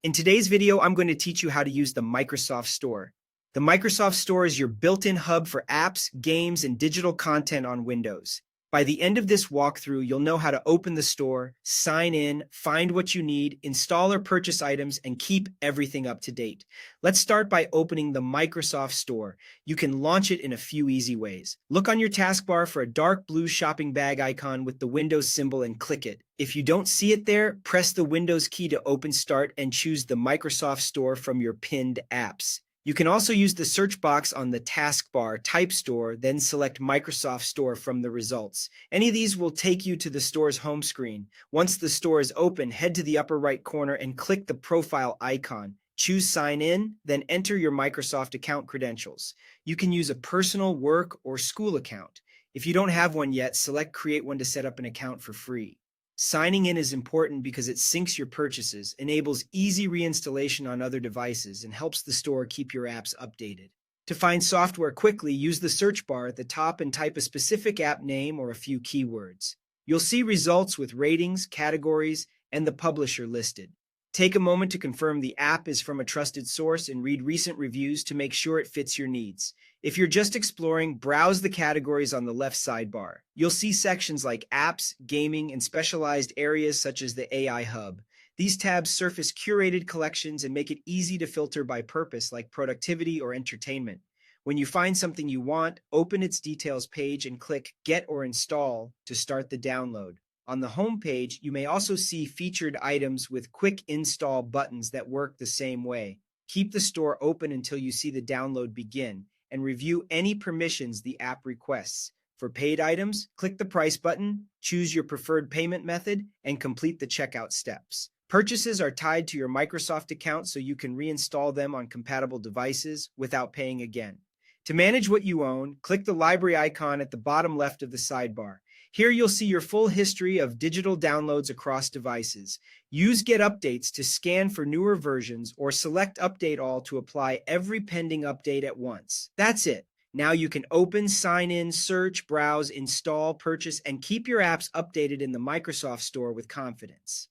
In today's video, I'm going to teach you how to use the Microsoft Store. The Microsoft Store is your built-in hub for apps, games, and digital content on Windows. By the end of this walkthrough, you'll know how to open the store, sign in, find what you need, install or purchase items, and keep everything up to date. Let's start by opening the Microsoft Store. You can launch it in a few easy ways. Look on your taskbar for a dark blue shopping bag icon with the Windows symbol and click it. If you don't see it there, press the Windows key to open Start and choose the Microsoft Store from your pinned apps. You can also use the search box on the taskbar, type Store, then select Microsoft Store from the results. Any of these will take you to the store's home screen. Once the store is open, head to the upper right corner and click the profile icon. Choose Sign In, then enter your Microsoft account credentials. You can use a personal, work, or school account. If you don't have one yet, select Create One to set up an account for free. Signing in is important because it syncs your purchases, enables easy reinstallation on other devices, and helps the store keep your apps updated. To find software quickly, use the search bar at the top and type a specific app name or a few keywords. You'll see results with ratings, categories, and the publisher listed. Take a moment to confirm the app is from a trusted source and read recent reviews to make sure it fits your needs. If you're just exploring, browse the categories on the left sidebar. You'll see sections like apps, gaming, and specialized areas such as the AI Hub. These tabs surface curated collections and make it easy to filter by purpose, like productivity or entertainment. When you find something you want, open its details page and click Get or Install to start the download. On the home page, you may also see featured items with quick install buttons that work the same way. Keep the store open until you see the download begin, and review any permissions the app requests. For paid items, click the price button, choose your preferred payment method, and complete the checkout steps. Purchases are tied to your Microsoft account so you can reinstall them on compatible devices without paying again. To manage what you own, click the library icon at the bottom left of the sidebar. Here you'll see your full history of digital downloads across devices. Use Get Updates to scan for newer versions or select Update All to apply every pending update at once. That's it. Now you can open, sign in, search, browse, install, purchase, and keep your apps updated in the Microsoft Store with confidence.